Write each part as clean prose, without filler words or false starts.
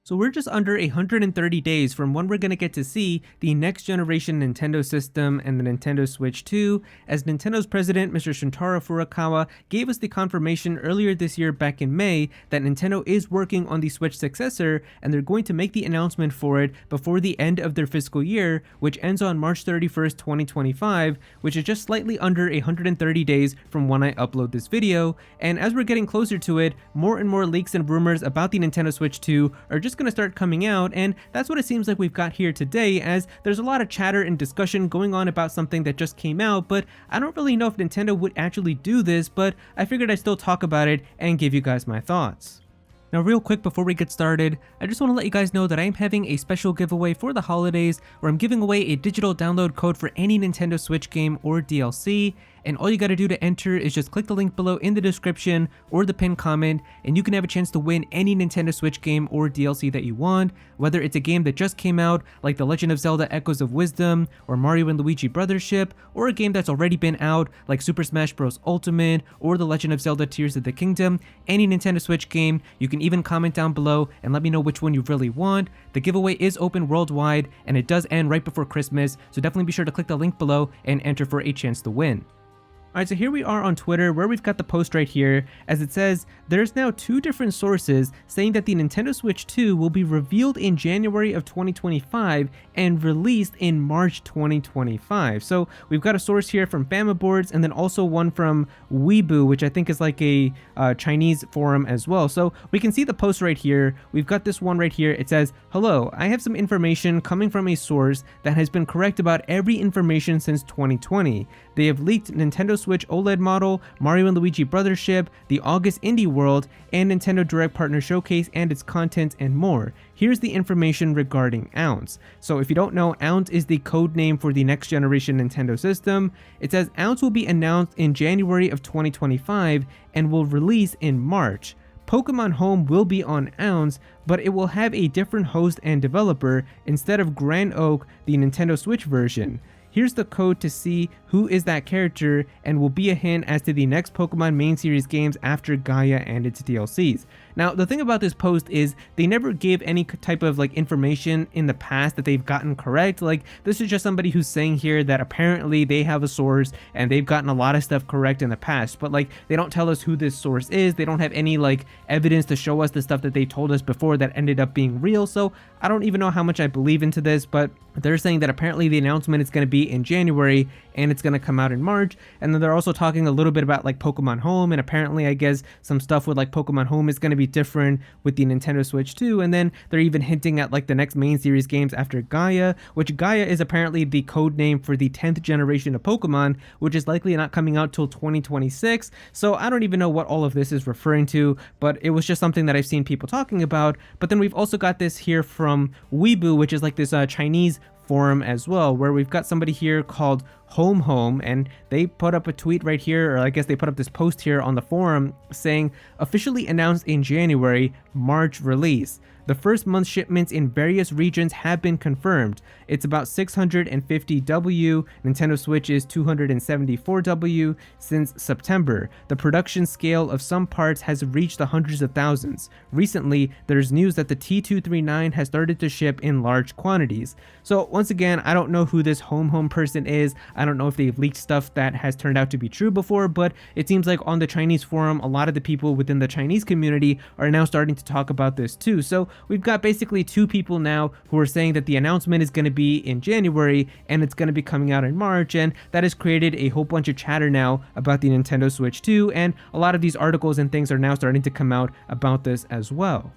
So we're just under 130 days from when we're going to get to see the next generation Nintendo system and the Nintendo Switch 2, as Nintendo's president, Mr. Shuntaro Furukawa, gave us the confirmation earlier this year back in May that Nintendo is working on the Switch successor, and they're going to make the announcement for it before the end of their fiscal year, which ends on March 31st, 2025, which is just slightly under 130 days from when I upload this video. And as we're getting closer to it, more and more leaks and rumors about the Nintendo Switch 2 are just going to start coming out, and that's what it seems like we've got here today, as there's a lot of chatter and discussion going on about something that just came out, but I don't really know if Nintendo would actually do this, but I figured I'd still talk about it and give you guys my thoughts. Now real quick before we get started, I just want to let you guys know that I am having a special giveaway for the holidays where I'm giving away a digital download code for any Nintendo Switch game or DLC, and all you gotta do to enter is just click the link below in the description or the pinned comment, and you can have a chance to win any Nintendo Switch game or DLC that you want, whether it's a game that just came out like The Legend of Zelda Echoes of Wisdom or Mario and Luigi Brothership, or a game that's already been out like Super Smash Bros. Ultimate or The Legend of Zelda Tears of the Kingdom. Any Nintendo Switch game, you can even comment down below and let me know which one you really want. The giveaway is open worldwide and it does end right before Christmas, so definitely be sure to click the link below and enter for a chance to win. Alright, so here we are on Twitter where we've got the post right here, as it says, there's now two different sources saying that the Nintendo Switch 2 will be revealed in January of 2025 and released in March 2025. So we've got a source here from Bama Boards and then also one from Weibo, which I think is like a Chinese forum as well. So we can see the post right here. We've got this one right here. It says, hello, I have some information coming from a source that has been correct about every information since 2020. They have leaked Nintendo Switch OLED model, Mario and Luigi Brothership, the August Indie World, and Nintendo Direct Partner Showcase and its content and more. Here's the information regarding Ounce. So if you don't know, Ounce is the code name for the next generation Nintendo system. It says Ounce will be announced in January of 2025 and will release in March. Pokemon Home will be on Ounce, but it will have a different host and developer instead of Grand Oak, the Nintendo Switch version. Here's the code to see who is that character and will be a hint as to the next Pokemon main series games after Gaia and its DLCs. Now, the thing about this post is they never give any type of like information in the past that they've gotten correct. Like, this is just somebody who's saying here that apparently they have a source and they've gotten a lot of stuff correct in the past, but like they don't tell us who this source is. They don't have any like evidence to show us the stuff that they told us before that ended up being real. So I don't even know how much I believe into this, but they're saying that apparently the announcement is going to be in January and it's going to come out in March. And then they're also talking a little bit about like Pokemon Home, and apparently I guess some stuff with like Pokemon Home is going to be different with the Nintendo Switch 2. And then they're even hinting at like the next main series games after Gaia, which Gaia is apparently the code name for the 10th generation of Pokemon, which is likely not coming out till 2026. So I don't even know what all of this is referring to, but it was just something that I've seen people talking about. But then we've also got this here from Weibo, which is like this Chinese forum as well, where we've got somebody here called Home, and they put up a tweet right here, or I guess they put up this post here on the forum saying, officially announced in January, March release. The first month shipments in various regions have been confirmed. It's about 650W, Nintendo Switch is 274W since September. The production scale of some parts has reached the hundreds of thousands. Recently, there's news that the T239 has started to ship in large quantities. So once again, I don't know who this Home person is. I don't know if they've leaked stuff that has turned out to be true before, but it seems like on the Chinese forum, a lot of the people within the Chinese community are now starting to talk about this too. So we've got basically two people now who are saying that the announcement is going to be in January and it's going to be coming out in March, and that has created a whole bunch of chatter now about the Nintendo Switch 2, and a lot of these articles and things are now starting to come out about this as well.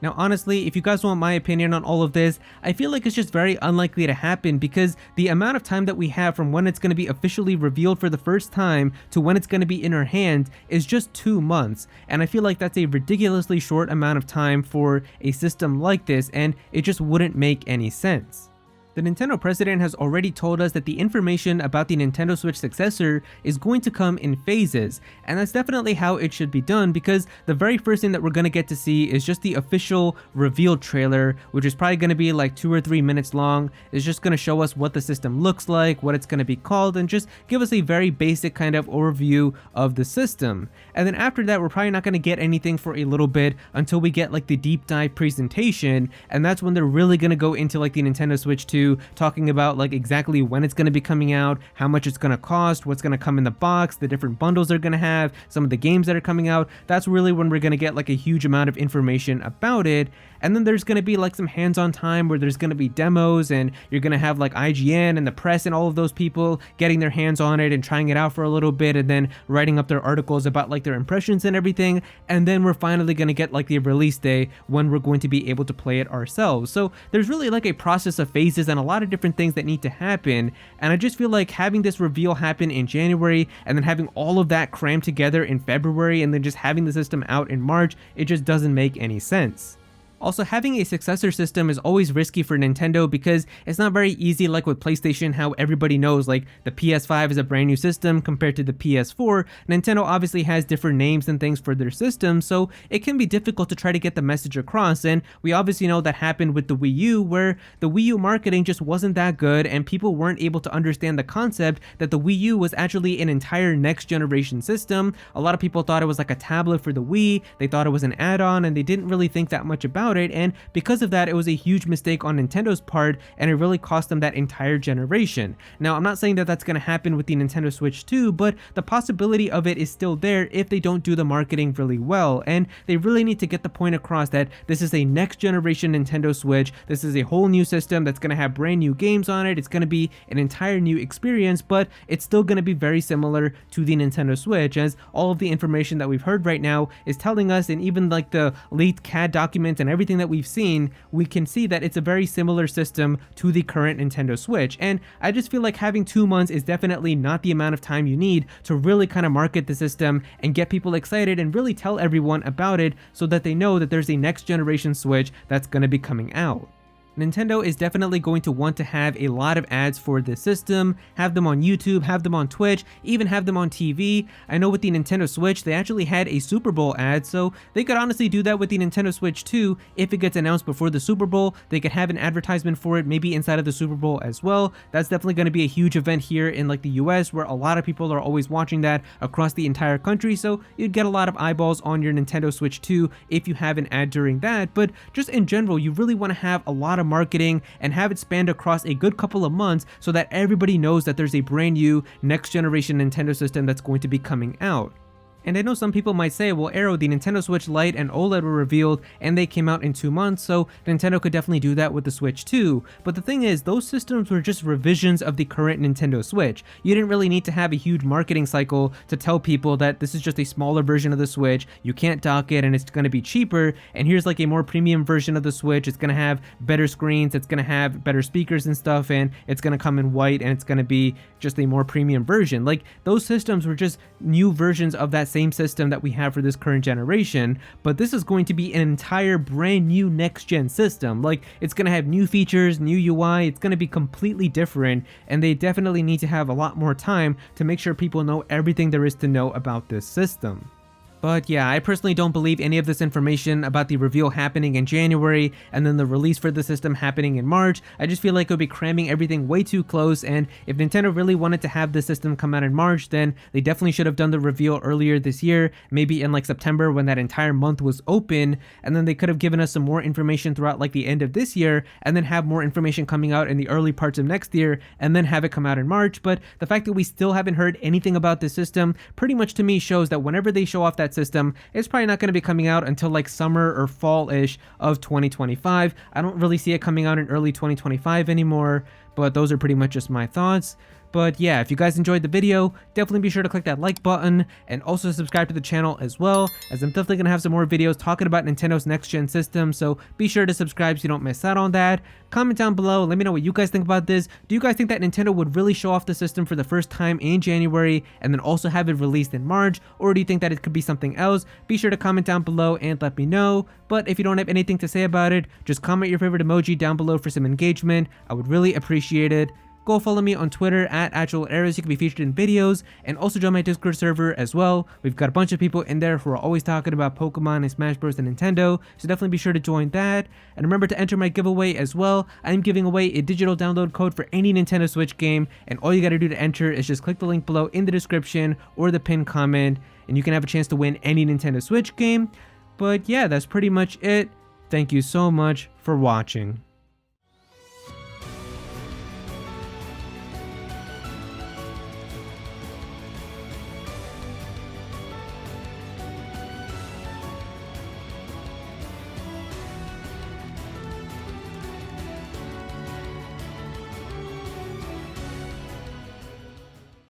Now honestly, if you guys want my opinion on all of this, I feel like it's just very unlikely to happen, because the amount of time that we have from when it's going to be officially revealed for the first time to when it's going to be in our hand is just 2 months, and I feel like that's a ridiculously short amount of time for a system like this, and it just wouldn't make any sense. The Nintendo president has already told us that the information about the Nintendo Switch successor is going to come in phases, and that's definitely how it should be done, because the very first thing that we're going to get to see is just the official reveal trailer, which is probably going to be like 2 or 3 minutes long. It's just going to show us what the system looks like, what it's going to be called, and just give us a very basic kind of overview of the system. And then after that, we're probably not going to get anything for a little bit until we get like the deep dive presentation, and that's when they're really going to go into like the Nintendo Switch 2, talking about like exactly when it's going to be coming out, how much it's going to cost, what's going to come in the box, the different bundles they're going to have, some of the games that are coming out. That's really when we're going to get like a huge amount of information about it. And then there's going to be like some hands-on time where there's going to be demos, and you're going to have like IGN and the press and all of those people getting their hands on it and trying it out for a little bit, and then writing up their articles about like their impressions and everything. And then we're finally going to get like the release day when we're going to be able to play it ourselves. So there's really like a process of phases and a lot of different things that need to happen. And I just feel like having this reveal happen in January and then having all of that crammed together in February and then just having the system out in March, it just doesn't make any sense. Also, having a successor system is always risky for Nintendo because it's not very easy, like with PlayStation, how everybody knows like the PS5 is a brand new system compared to the PS4. Nintendo obviously has different names and things for their systems, so it can be difficult to try to get the message across. And we obviously know that happened with the Wii U, where the Wii U marketing just wasn't that good and people weren't able to understand the concept that the Wii U was actually an entire next generation system. A lot of people thought it was like a tablet for the Wii, they thought it was an add-on, and they didn't really think that much about it, and because of that, it was a huge mistake on Nintendo's part, and it really cost them that entire generation. Now, I'm not saying that that's going to happen with the Nintendo Switch 2, but the possibility of it is still there if they don't do the marketing really well, and they really need to get the point across that this is a next generation Nintendo Switch. This is a whole new system that's going to have brand new games on it. It's going to be an entire new experience, but it's still going to be very similar to the Nintendo Switch, as all of the information that we've heard right now is telling us, and even like the leaked CAD documents and everything that we've seen, we can see that it's a very similar system to the current Nintendo Switch. And I just feel like having 2 months is definitely not the amount of time you need to really kind of market the system and get people excited and really tell everyone about it so that they know that there's a next generation Switch that's going to be coming out. Nintendo is definitely going to want to have a lot of ads for this system, have them on YouTube, have them on Twitch, even have them on TV. I know with the Nintendo Switch, they actually had a Super Bowl ad, so they could honestly do that with the Nintendo Switch too. If it gets announced before the Super Bowl, they could have an advertisement for it maybe inside of the Super Bowl as well. That's definitely going to be a huge event here in like the US, where a lot of people are always watching that across the entire country, so you'd get a lot of eyeballs on your Nintendo Switch 2 if you have an ad during that. But just in general, you really want to have a lot of marketing and have it spanned across a good couple of months so that everybody knows that there's a brand new next generation Nintendo system that's going to be coming out. And I know some people might say, well, Aero, the Nintendo Switch Lite and OLED were revealed and they came out in 2 months, so Nintendo could definitely do that with the Switch too. But the thing is, those systems were just revisions of the current Nintendo Switch. You didn't really need to have a huge marketing cycle to tell people that this is just a smaller version of the Switch, you can't dock it and it's going to be cheaper, and here's like a more premium version of the Switch. It's going to have better screens, it's going to have better speakers and stuff, and it's going to come in white, and it's going to be just a more premium version. Like, those systems were just new versions of that same system that we have for this current generation, but this is going to be an entire brand new next gen system. Like, it's going to have new features, new UI, it's going to be completely different, and they definitely need to have a lot more time to make sure people know everything there is to know about this system. But yeah, I personally don't believe any of this information about the reveal happening in January and then the release for the system happening in March. I just feel like it would be cramming everything way too close, and if Nintendo really wanted to have this system come out in March, then they definitely should have done the reveal earlier this year, maybe in like September when that entire month was open, and then they could have given us some more information throughout like the end of this year, and then have more information coming out in the early parts of next year, and then have it come out in March. But the fact that we still haven't heard anything about this system pretty much to me shows that whenever they show off that system, it's probably not going to be coming out until like summer or fall-ish of 2025. I don't really see it coming out in early 2025 anymore. but those are pretty much just my thoughts. But yeah, if you guys enjoyed the video, definitely be sure to click that like button and also subscribe to the channel as well, as I'm definitely going to have some more videos talking about Nintendo's next gen system, so be sure to subscribe so you don't miss out on that. Comment down below, let me know what you guys think about this. Do you guys think that Nintendo would really show off the system for the first time in January and then also have it released in March, or do you think that it could be something else? Be sure to comment down below and let me know. But if you don't have anything to say about it, just comment your favorite emoji down below for some engagement. I would really appreciate it. Go follow me on Twitter at Aero, so you can be featured in videos, and also join my Discord server as well. We've got a bunch of people in there who are always talking about Pokemon and Smash Bros. And Nintendo, so definitely be sure to join that. And remember to enter my giveaway as well. I am giving away a digital download code for any Nintendo Switch game, and all you gotta do to enter is just click the link below in the description or the pinned comment, and you can have a chance to win any Nintendo Switch game. But yeah, that's pretty much it. Thank you so much for watching.